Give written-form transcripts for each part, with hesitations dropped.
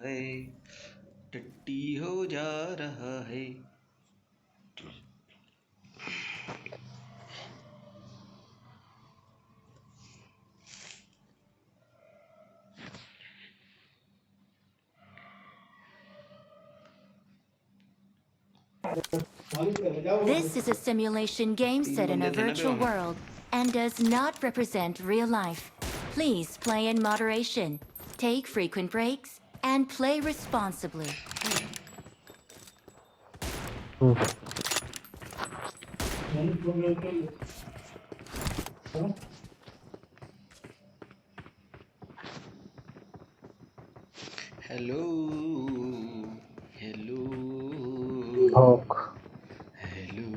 है टट्टी हो जा रहा है। This is a simulation game तीन set in a बंदे थे ना virtual बेवा में। world and does not represent real life. Please play in moderation, take frequent breaks, and play responsibly. Hello hello भौक हेलो।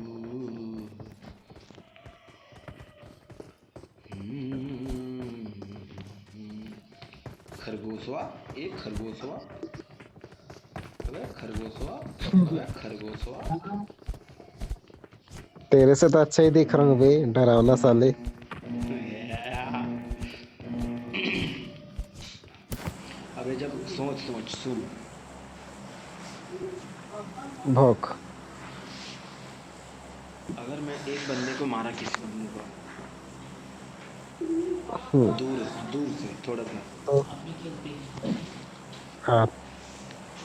हम्म, खरगोशवा एक खरगोशवा। अबे खरगोशवा। अबे खरगोशवा। तेरे से तो अच्छा ही दिख रहा हूँ बे, डरावना साले। अबे जब सोच सोच सुन, भौक अगर मैं एक बंदे को मारा किसी बंदे को दूर दूर से थोड़ा सा, तो हाँ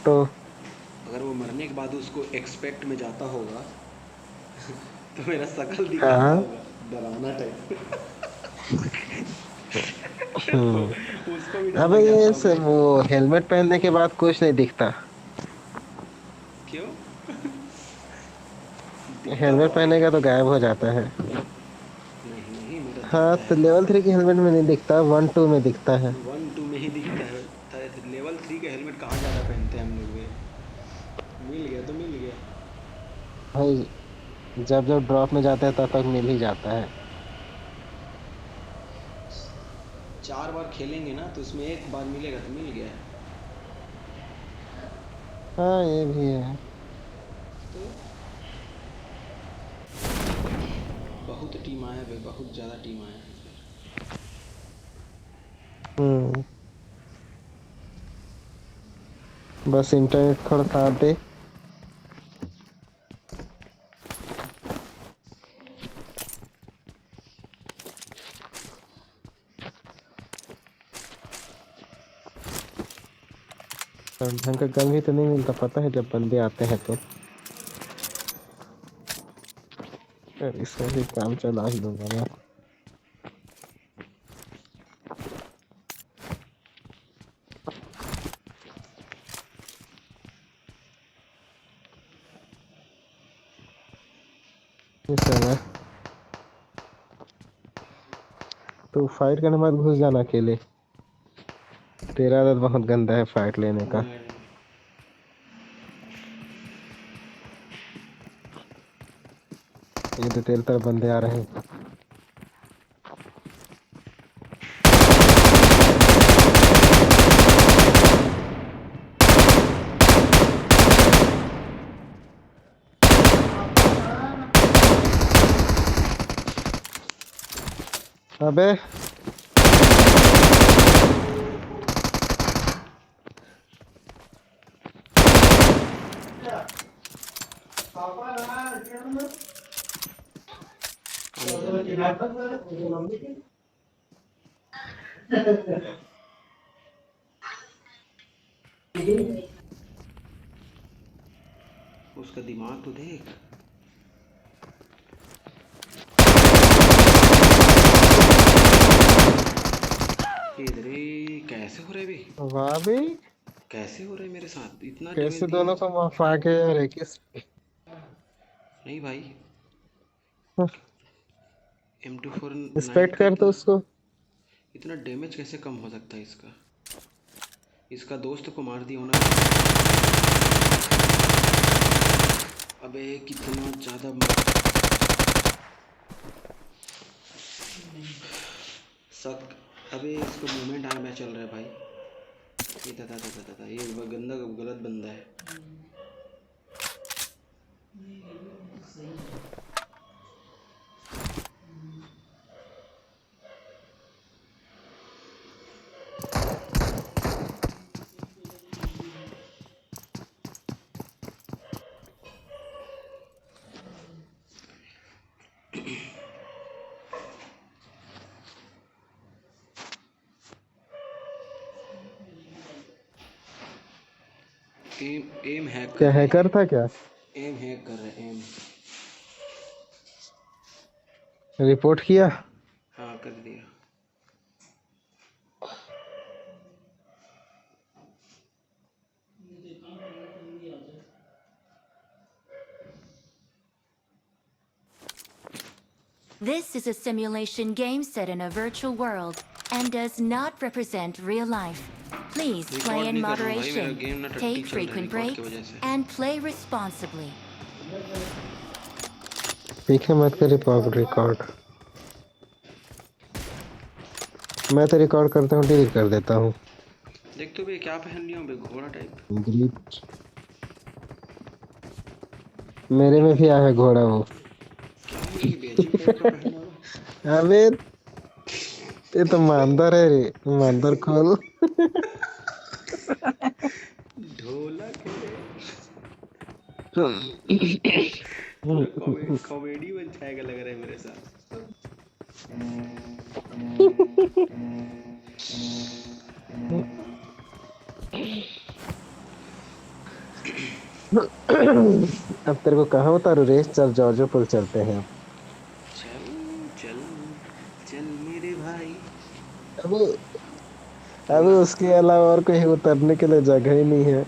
तो अगर वो मरने के बाद उसको एक्सपेक्ट में जाता होगा तो मेरा शकल दिखाता हाँ होगा डरावना टाइप। तो हम्म। उसको भी डर अबे लग जाता ये होगा। वो हेलमेट पहनने के बाद कुछ नहीं दिखता। क्यों? दिखता तो हेलमेट है। पहनेगा तो गायब हो जाता है। नहीं नहीं, मेरा हाँ दिखता तो है। लेवल 3 की हेलमेट में नहीं दिखता, 1 2 में दिखता है। 1 2 में ही दिखता है। लेवल 3 का हेलमेट कहाँ ज़्यादा पहनते हैं हम लोग वे। मिल गया तो मिल गया। भाई जब जब ड्रॉप में जाता है तब तक मिल ही जाता है। 4 बार खेलेंगे ना तो उसमें एक बार मिलेगा तो मिल गया। हाँ ये भी है। तो बहुत टीम आया भाई, बहुत ज़्यादा टीम आया है फिर। हम्म। बस इंटरनेट थोड़ा साथ दे। और ढंग का गन भी तो नहीं मिलता, पता है जब बंदे आते हैं तो। यार इसका भी काम चला ही दूंगा मैं। इस समय तो फाइट करने के बाद घुस जाना अकेले। तेरा आदत बहुत गंदा है फाइट लेने का। ये तो तेरे तरफ बंदे आ रहे हैं। अबे आने दे आने दे। उसका दिमाग तो देख। इधर ही कैसे हो रहे भी, वाह बे, कैसे हो रहे मेरे साथ इतना डैमेज कैसे दिया। दोनों को मफा के और एक नहीं भाई, रिस्पेक्ट M249 पे कर तो इतना उसको। इतना डैमेज कैसे कम हो सकता है इसका। इसका दोस्त को मार दिया होना। अबे कितना ज़्यादा सक। अबे इसको मूवमेंट आने में चल रहा है भाई। ये दादा ये गंदा गलत बंदा है। एम एम हैक कर क्या रहे हैकर था क्या? हैं, एम हैक कर रहे हैं, एम। रिपोर्ट किया? हाँ कर दिया। This is a simulation game set in a virtual world and does not represent real life. Please play record in नहीं कर रहा हूँ भाई, मेरा moderation, गेम ना टट्टी take चल रहा है frequent रिकॉर्ड की breaks, वजह से। and play responsibly. ठीक है, मत कर रिकॉर्ड। मैं तो रिकॉर्ड करता हूँ, डिलीट कर देता हूँ। देख तो भाई क्या पहन लिया हूँ भाई, घोड़ा टाइप। डिलीट। मेरे में भी आया है घोड़ा वो। क्या है ये बेचिंग टाइप का पहना हुआ। अबे ये तो मांदर है रे, मांदर खोल। ढोलक है। पूरा कॉमेडी बन जाएगा लग रहा है मेरे साथ। अब तेरे को कहाँ उतारू रे? चल जॉर्जो पुल चलते हैं। चल चल चल मेरे भाई। अब अब बोला। उसके अलावा और कहीं उतरने के लिए जगह ही नहीं है।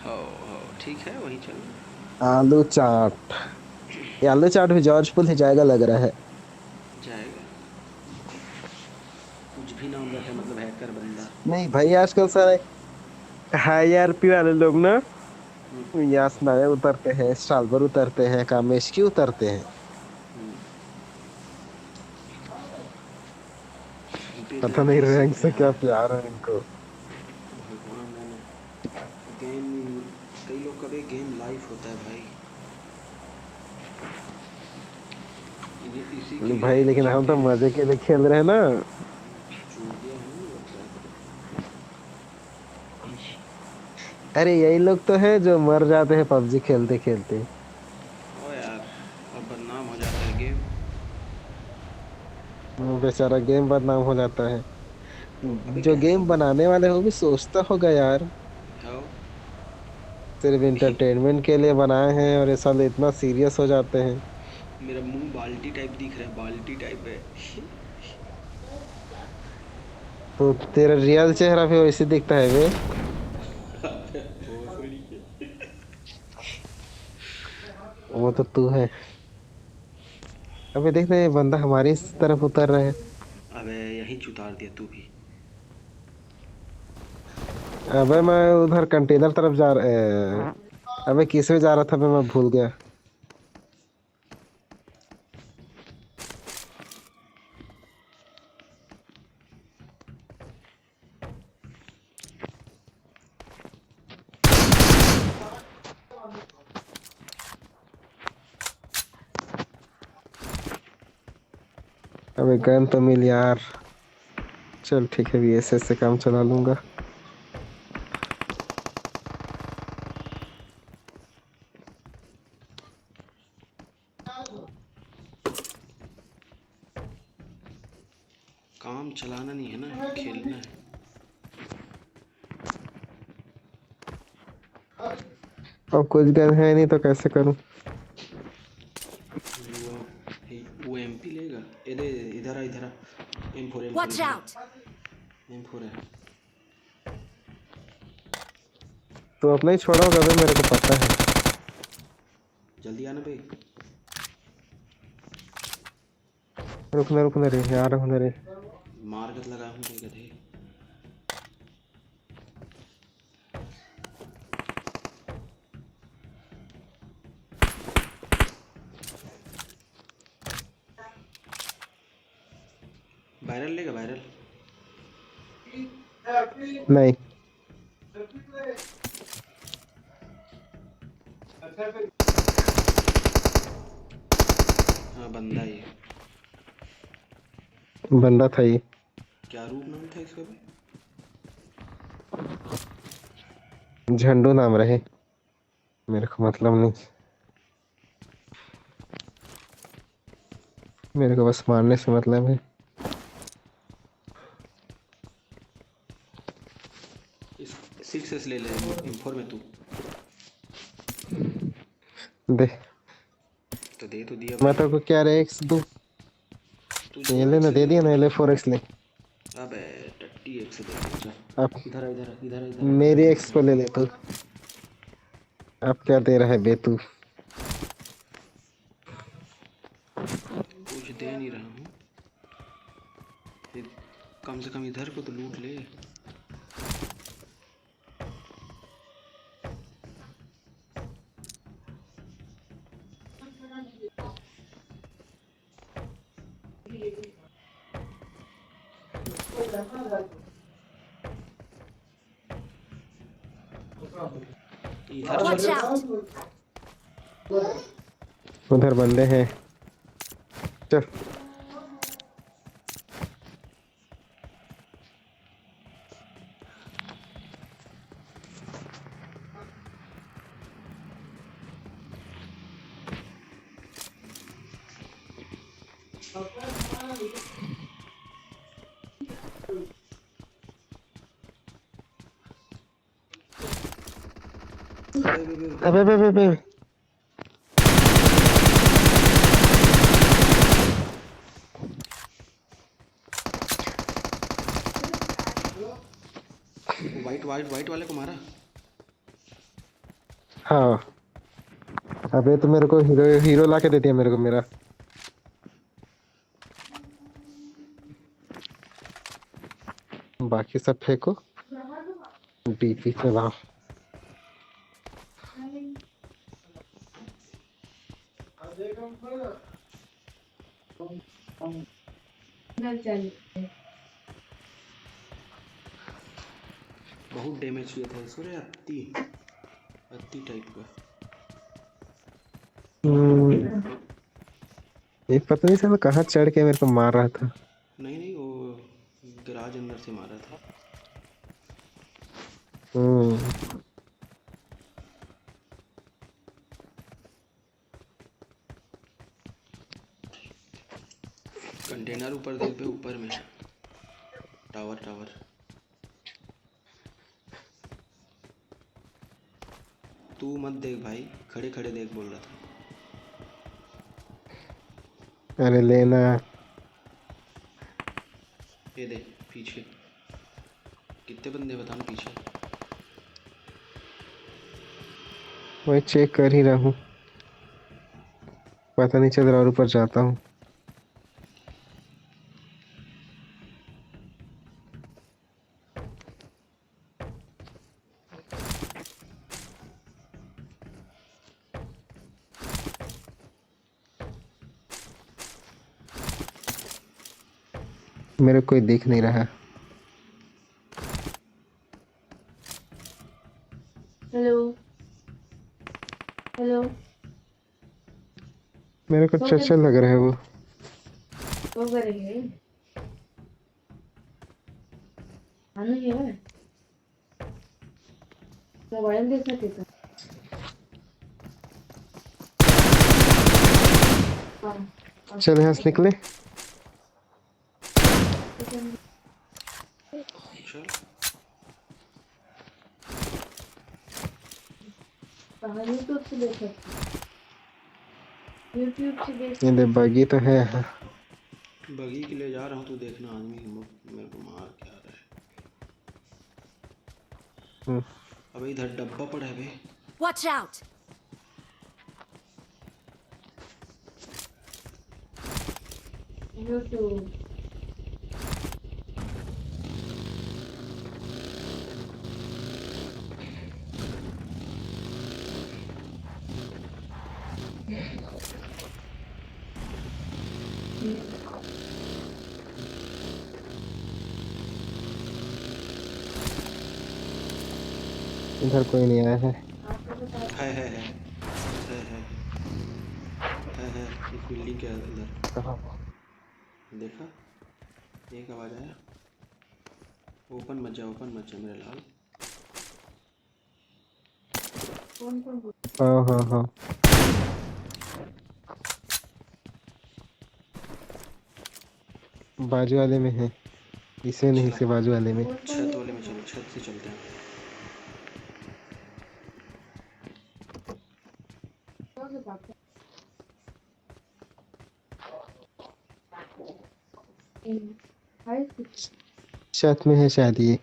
हो ठीक है वहीं चल। आलू चाट। ये आलू चाट भी जॉर्ज पुल ही जाएगा लग रहा है। जाएगा। कुछ भी नाम रखे मतलब हैकर बंदा। नहीं भाई, आजकल सारे हाई आरपी वाले लोग ना यासनाया उतरते हैं, स्टालबर उतरते हैं, कामेशकी उतरते हैं। पता नहीं बेदर्दी से रैंक से क्या प्यार। प्यार है इनको। भगवान मैंने गेम, कई लोग का भी गेम लाइफ होता है भाई। इसी के भाई लिए लेकिन हम तो जीते हैं। मजे के लिए खेल रहे हैं ना। चूतिया है ना लोग, क्या करें। अरे यही लोग तो है जो मर जाते हैं पबजी खेलते खेलते। ओ यार, और बदनाम हो जाता है गेम। बेचारा गेम बदनाम हो जाता है। अबे जो कैसा गेम हो। बनाने वाले हो भी सोचता होगा यार, हो। सिर्फ इंटरटेनमेंट के लिए बनाए हैं और ये साले इतना सीरियस हो जाते हैं। मेरा मुंह बाल्टी टाइप दिख रहा है, बाल्टी टाइप है। तो तेरा रियल चेहरा भी वैसे दिखता है वे। भोसड़ी के। वो तो तू है। अबे देख रहे, ये बंदा हमारी इस तरफ उतर रहा है। अबे यहीं उतार दिया तू भी। अबे मैं उधर कंटेनर तरफ जा रहा। अबे किस में जा रहा था मैं भूल गया। अबे गन तो मिल यार। चल ठीक है, VSS से काम चला लूंगा। काम चलाना नहीं है ना, खेलना है। अब कुछ गन है नहीं तो कैसे करूं? वो वो MP लेगा। इधर इधर आ, इधर आ। M4 M4 Watch इधर out! आ। M4 है। तो अपना ही छोड़ा होगा बे, मेरे को पता है। जल्दी आना भाई। रुकना रुकना रे यार, रुकना रे। मार कर लगा हूँ भाई गधे। वायरल लेगा वायरल। नहीं। हाँ बंदा ये। बंदा था ये। क्या रूप नाम था इसका भी। झंडू नाम रहे, मेरे को मतलब नहीं। मेरे को बस मारने से मतलब है। इस 6s ले ले M4 में तू। दे। तो दे तो दिया मैं भाई। तो को क्या रे एक्स दूं? तू ये जो लेना एक्स दे ले। दिया ना ले 4x ले। अबे टट्टी एक्स दे दिया। अब इधर आ, इधर आ, इधर आ, इधर आ, इधर आ, मेरी इधर आ, एक्स इधर को ले आ। ले तू। अब क्या दे रहा है बे तू? कुछ दे नहीं रहा हूँ। कम से कम इधर को तो लूट ले। इधर चल। Watch out! उधर बंदे हैं। चल। अबे बे, बे, अबे बे बे बे। वो वाइट वाइट वाइट वाले को मारा। हाँ। अबे तो मेरे को हीरो हीरो ला के दे दिया मेरे को मेरा। बाकी सब फेंको। डीपी से लाओ। बहुत डैमेज किया था इसको रे। अत्ती अत्ती टाइप का। ये पता नहीं चला कहाँ चढ़ के मेरे को मार रहा था। नहीं नहीं, वो गराज अंदर से मारा था। हम्म। कंटेनर ऊपर देख पे, ऊपर में टावर टावर। तू मत देख भाई, खड़े खड़े देख बोल रहा था। अरे लेना। ये देख पीछे कितने बंदे बताना पीछे। मैं चेक कर ही रहा हूँ। पता नहीं चल रहा और ऊपर जाता हूँ। मेरे को कोई दिख नहीं रहा। Hello hello. मेरे को चर्चा लग रहा है वो। वो करेंगे आना ही है। मोबाइल देख सकते थे। हाँ चल यहाँ से निकले। चल कहाँ यूट्यूब से देख सकते। यूट्यूब से देख ये दे बगी तो है। बगी के लिए जा रहा हूँ, तू देखना आदमी मेरे को मार के आ रहा है। हम्म। अबे इधर डब्बा पड़ा है बे। Watch out! यूट्यूब। इधर कोई नहीं आया है। है है इस बिल्डिंग के अंदर। कहाँ? देखा एक आवाज आया। ओपन मत जा, ओपन मत जा मेरे लाल। कौन कौन बोल। हाँ हाँ हाँ। बाजू वाले में है। इसे नहीं चला से बाजू वाले में। छत वाले में चलो, छत से चलते हैं। छत में है शायद ये।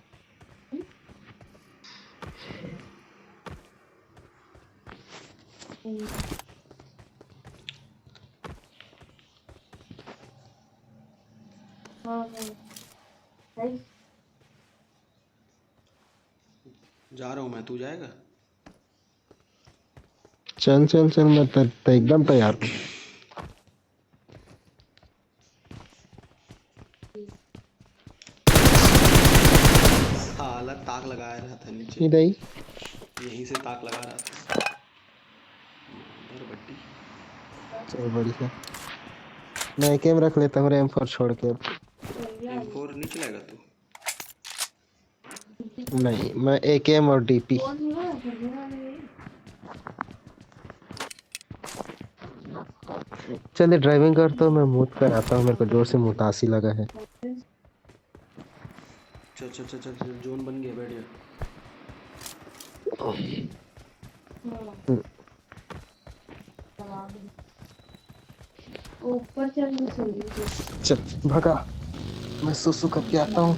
जा रहा हूँ मैं, तू जाएगा? चल चल चल, मैं एकदम तैयार हूँ। साला ताक लगा रहा था नीचे, इधर ही। यहीं से ताक लगा रहा था। और बड्डी चल बढ़िया। मैं कैम रख लेता हूँ M4 छोड़ के। M4 नहीं चलाएगा तू? नहीं, मैं AKM और DP। चलिए ड्राइविंग कर, तो मैं मूड कर आता हूँ, मेरे को जोर से मुतासी लगा है। चल चल चल चल चल, जोन बन गया, बैठ जा। ऊपर चल चल भगा, मैं सुसु करके आता हूँ।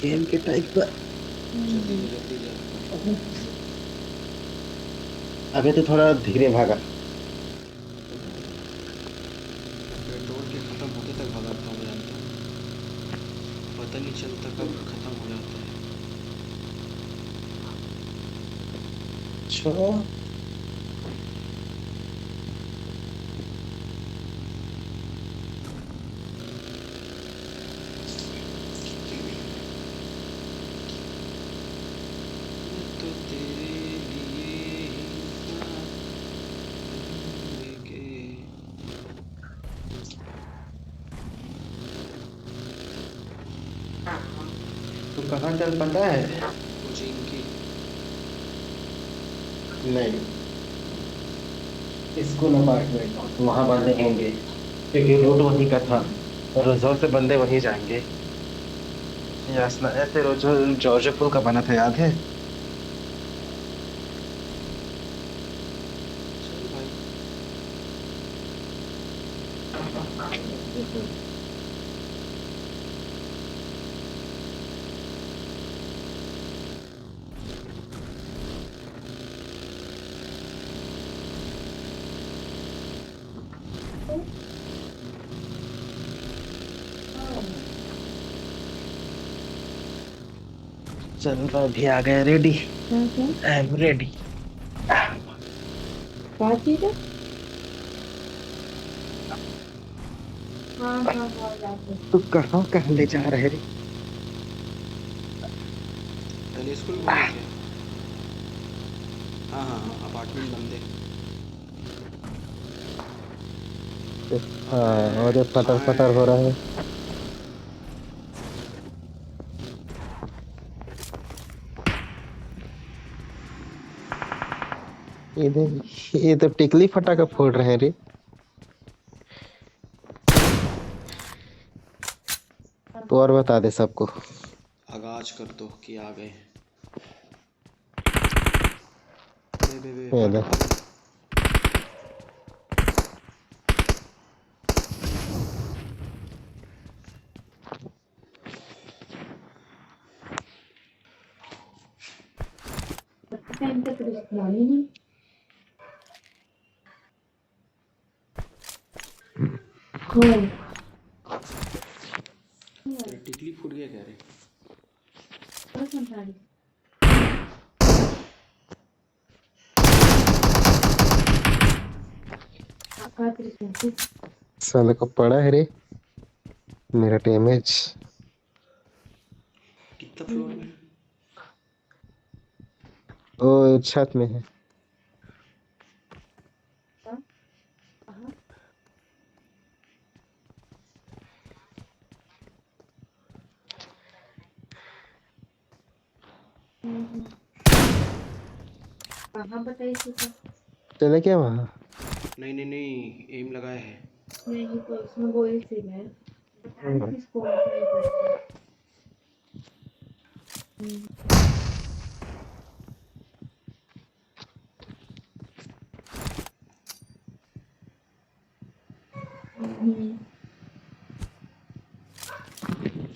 गेम के टाइप पर जल्दी जा, जल्दी जा। अबे तो थोड़ा धीरे भागा। पेट्रोल के खत्म होते तक भगाता हूँ, जानता हूँ, पता नहीं चलता कब खत्म हो जाता है। अच्छा, मैं तो तेरे लिए इंसान लेके। तू कहाँ चल पता है? कोचिंग की। नहीं, स्कूल अपार्टमेंट वहाँ बंदे होंगे, क्योंकि रोड वहीं का था और रिजॉर्ट से बंदे वहीं जाएंगे। यासना ऐसे रोज जॉर्ज पुल का बना था, याद है? चल भाई। चल अभी आ गए, रेडी। I am ready. क्या चीज है? हाँ जाते तू कहाँ कहाँ ले जा रहे रे? कल स्कूल घूमे क्या? हाँ हाँ हाँ, अपार्टमेंट बंदे। हाँ, और ये अबे पटर कहाँ पटर हो है? रहा है। इधर ये तो टिकली फटाका फोड़ रहे हैं रे। तो और बता दे सबको। आगाज कर दो कि आ गए। बे बे बे, ये भाग ले। भाग। टाइम तक रिश्तेदारी नहीं। तेरा टिकली फूट गया क्या रे? साले को पड़ा है रे मेरा डैमेज। कितना फ्लोर में? ओ छत में है। कहाँ बताई थी तो? चले क्या वहाँ? नहीं नहीं नहीं, एम लगाया है। नहीं तो इसमें वही सिम है। किस कौन सा है करके?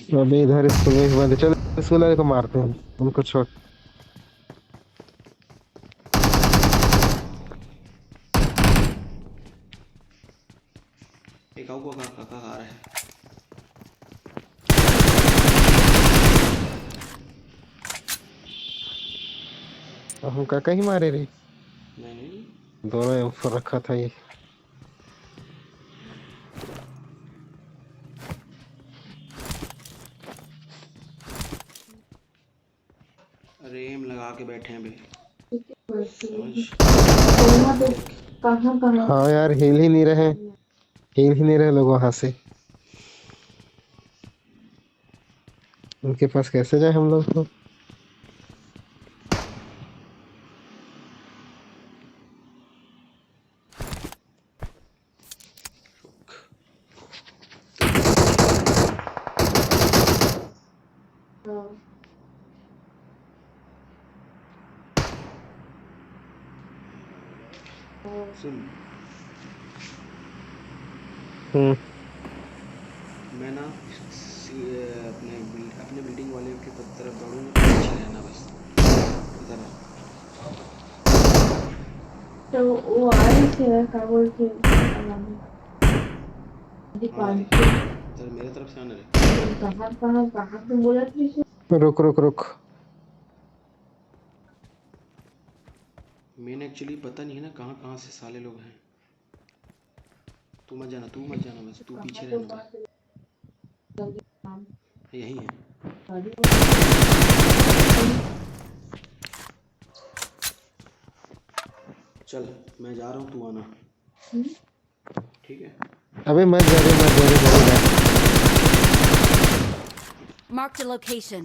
अभी इधर स्कूल में ही बंद है। चल स्कूल वाले को मारते हैं, उनको छोड़। एक आओ का काका आ रहा है। हम काका ही मारे रे। नहीं नहीं, दोनों ऊपर रखा था ये। अरे एम लगा के बैठे हैं बे। समझ। सोना तो कहाँ कहाँ हाँ यार, हिल ही नहीं रहे, हिल ही नहीं रहे लोग वहां से। उनके पास कैसे जाए हम लोग तो। तो किसके पीछे जा रहे हैं? हाँ, हाँ। सुन, हम्म। मैं ना अपने बिल्डिंग वाले के तरफ दौड़ूंगा तो पीछे रहना बस। इधर आ। तो वो आ रही थी ना, क्या बोलते हैं, हाँ दीपाली। इधर मेरे तरफ से आने रहे। कहाँ कहाँ कहाँ पे बोला थी इसे? रुक रुक रुक। मैंने एक्चुअली पता नहीं है ना कहाँ कहाँ से साले लोग हैं। तू मत जाना, तू मत जाना, बस तू पीछे कहाँ तो रहना बात बस। है, जल्दी काम यही है। गाड़ी चल मैं जा रहा हूँ, तू आना। हम्म, ठीक है। अबे मत जा रे, मत जा रे, मत जा। Marked a location.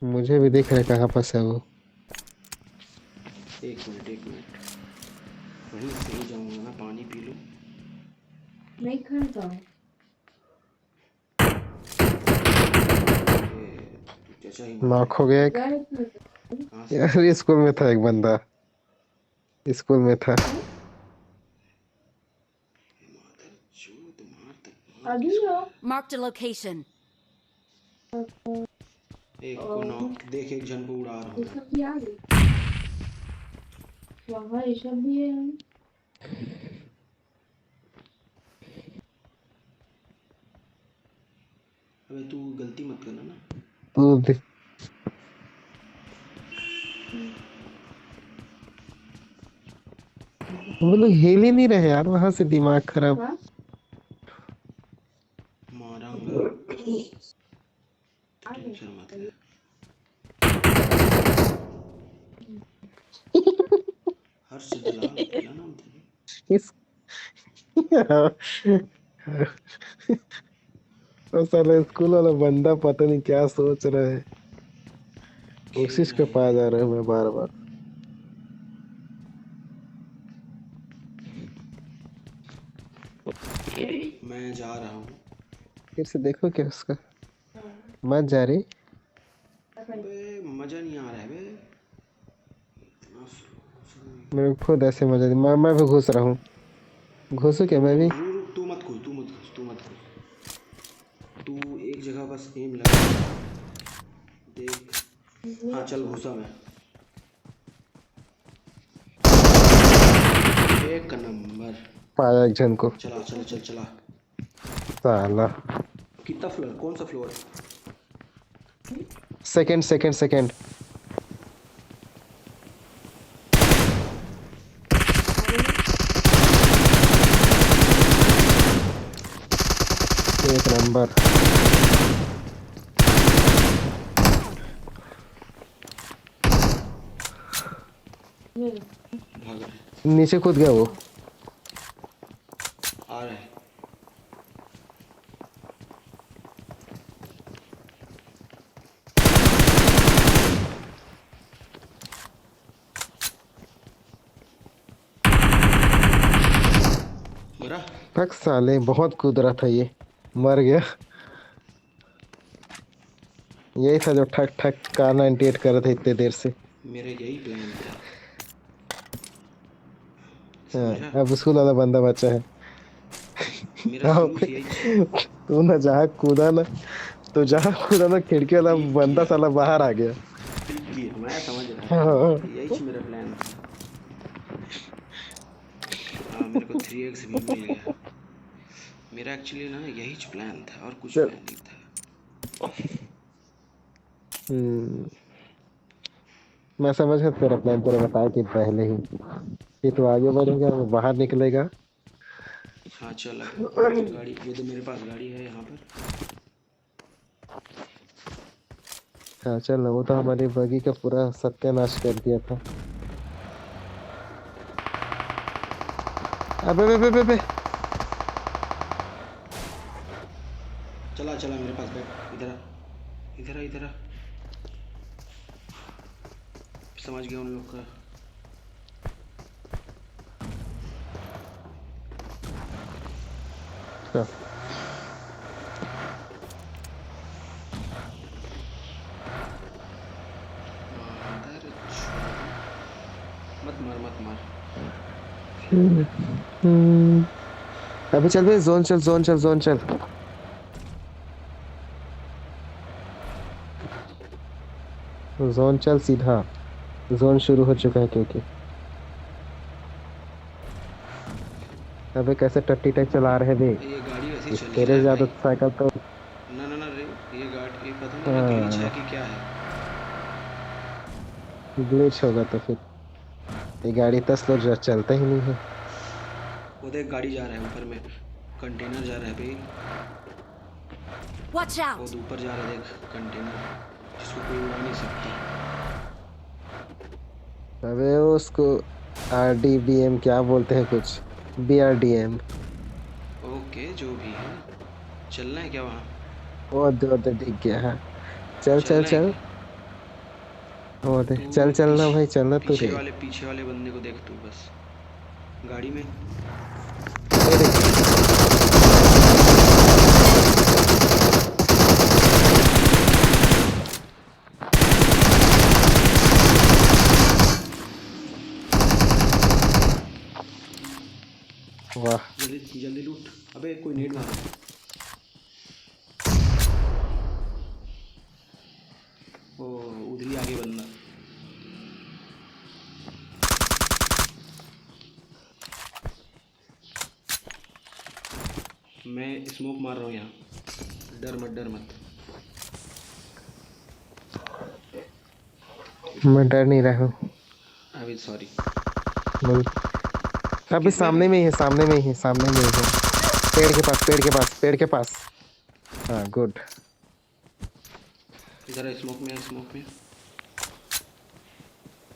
मुझे भी दिख रहा है कहाँ पास है वो। एक मिनट एक मिनट, वहीं से ही जाऊँगा ना, पानी पी लूँ। नहीं खाता हूँ। ये तू चाचा ही मान नॉक हो ले। गया एक। गाड़ी क्यों? कहाँ से? यार ये स्कूल में था एक बंदा, स्कूल में था। मादर चोद, मार अभी किसको। हो? Marked a location. एक को नॉक देख, एक जन को उड़ा रहा हूँ ये मैं। सब भी आ गई। वहाँ ये सब भी है। अबे तू गलती मत करना ना। तो वो लोग हिल ही नहीं रहे यार वहां से, दिमाग खराब। हाँ? मारूंगा, आ गए। टेंशन मत ले। हर्ष दलाल क्या नाम था? इस तो साला स्कूल वाला बंदा पता नहीं क्या सोच रहा है, खेल कोशिश रहे के पास हैं। जा रहा हूँ मैं बार बार। मैं जा रहा हूँ। फिर से देखो क्या उसका। हाँ, मत जा रही। अपन अबे मजा नहीं आ रहा है बे। इतना slow। मैं खुद ऐसे मजा मैं भी घुस रहा हूँ। घुसू क्या मैं भी। रुक, तू मत घुस, तू मत घुस, तू मत घुस। तू एक जगह बस एम लगा देख। हाँ चल घुसा मैं। एक नंबर। पाया एक जन को। चला चल चल चला। साला कितना फ्लोर, कौन सा फ्लोर? Second second second. एक नंबर। भाग रहे, नीचे कूद गया वो। आ रहे। मरा। फक साले, बहुत कूद रहा था ये, मर गया। यही था जो ठक ठक कार 98 कर रहे थे इतने देर से। मेरा यही प्लान था। हाँ, समझा? अब स्कूल वाला बंदा बचा है। मेरा हाँ शुरू से यही। तू ना जहाँ कूदा ना, तो जहाँ कूदा ना खिड़की वाला ठीक बंदा किया, साला बाहर आ गया। ठीक किया, मैं समझ रहा हाँ। था, यही मेरा प्लान था। हाँ, मेरे को 3x भी मिल गया। मेरा एक्चुअली ना यही प्लान था और कुछ चल। प्लान नहीं था। हम्म, मैं समझ गया तेरा प्लान, तेरा बताया कि पहले ही कि तू आगे बढ़ेगा, वो बाहर निकलेगा। हाँ चल, अब गाड़ी, ये तो मेरे पास गाड़ी है यहाँ पर। हाँ चल ना, वो तो हमारी बगी का पूरा सत्यानाश कर दिया था। अबे बे बे बे बे। चला चला, मेरे पास बैठ, इधर आ, इधर आ, इधर आ। समझ गया उन लोग का। चल। मादर चोद। मत मार, मत मार। हम्म, अबे चल बे, जोन चल, जोन चल, जोन चल। जोन चल सीधा। जोन शुरू हो चुका है क्योंकि। अबे कैसे टट्टी टाइप चला रहे बे। ये गाड़ी वैसे ही चल ही रहा तेरे है ज्यादा भाई। साइकिल तो। ना ना ना रे, ये गाड़ी, ये पता नहीं ना ग्लिच है हाँ, कि क्या है। ग्लिच होगा तो फिर ये गाड़ी 10 लोग चलता ही नहीं है। वो देख, गाड़ी जा रहा है ऊपर में, कंटेनर जा रहा है भाई। Watch वो out! ऊपर जा रहा है, देख, कंटेनर जिसको कोई उड़ा नहीं सकता। अबे उसको RDBM क्या बोलते हैं कुछ, BRDM। ओके, जो भी है। चलना है क्या वहाँ? वो दे दिख गया है। चल चल चलना है चल। क्या? वो दे, तू चल चलना पीछे, भाई, चलना तू रे। पीछे वाले बंदे को देख तू बस, गाड़ी में। ये देख। वाह। जल्दी जल्दी लूट। अबे कोई नेट मार। ओ, उधर ही आगे बंदा। मैं स्मोक मार रहा हूँ यहाँ, डर मत, डर मत। मैं डर नहीं रहा हूँ। अभी सॉरी। बोल। अबे किसमें अभी? सामने में ही है, सामने में ही है, सामने में ही है। पेड़ के पास, पेड़ के पास, पेड़ के पास। हाँ गुड। इधर है, स्मोक में है, स्मोक में।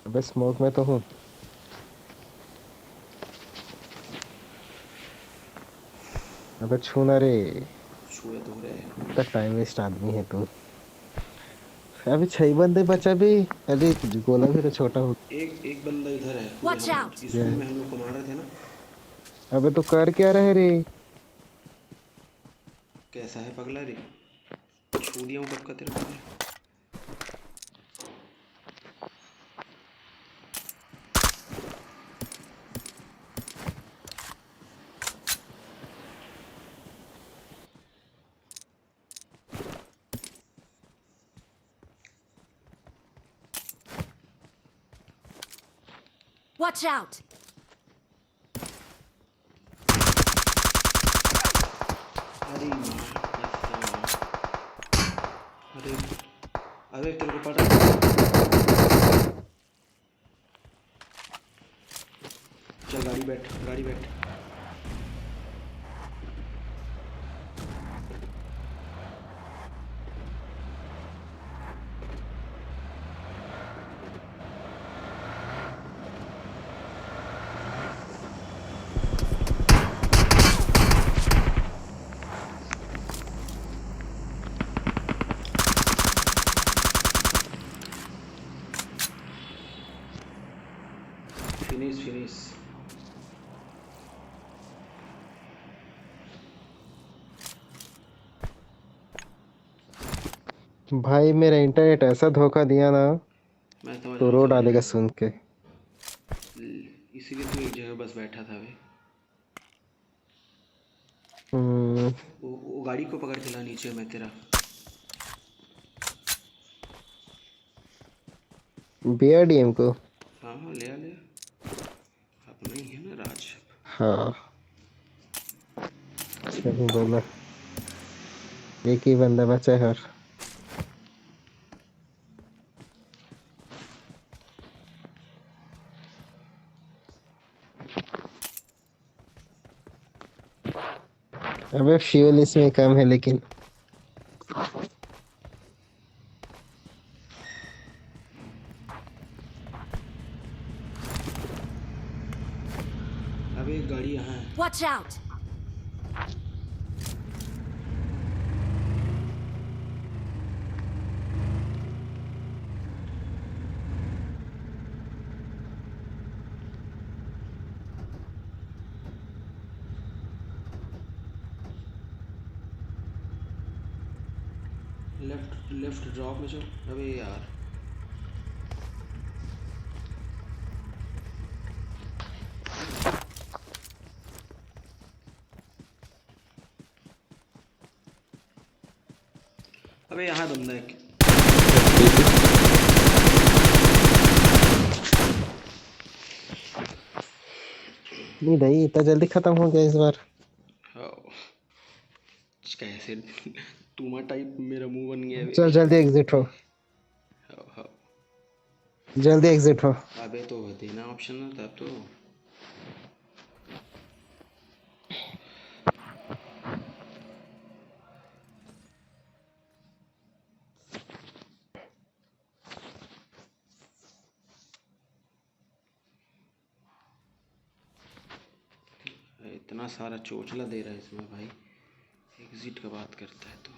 अबे स्मोक में तो हूँ। अबे छूना रे। छुए तो रहे। इतना टाइम वेस्ट आदमी है तू। अभी 6 बंदे बचा भी। अरे गोला भी तो छोटा हो एक एक बंदा इधर है, पूरे Watch हम out! इस गया रूम है। में हम लोग को मार रहे थे ना। अबे तू कर क्या रहे रे। कैसा है पगला रे? छू दिया हूँ कब का तेरे को मैं। Watch out! अरे यार, अरे, अरे तेरे को पता है? चल गाड़ी बैठ, गाड़ी बैठ। Finish finish. भाई मेरा इंटरनेट ऐसा धोखा दिया ना, मैं समझ तो रहा हूँ, रो समझ रहा डालेगा हूँ। सुन के। इसीलिए तू एक जगह बस बैठा था भाई। वो गाड़ी को पकड़ के ला नीचे मैं तेरा। बीआरडीएम को। हाँ हाँ ले आ ले आ। अपना ही है ना राज। हाँ सही बोला। एक ही बंदा बचा है और अबे फ्यूल इसमें कम है लेकिन अबे एक गाड़ी यहाँ है। Watch out! Left left drop में जो। अबे यार अबे यहाँ बंदा है। नहीं भाई इतना जल्दी खत्म हो गया इस बार। हाँ कैसे तुमा टाइप मेरा मुंह बन गया चल बे। जल्दी एग्जिट हो, हाँ हाँ। जल्दी एग्जिट हो। अबे तो देना ऑप्शन ना तब तो। इतना सारा चोचला दे रहा है इसमें भाई। एग्जिट का बात करता है तो।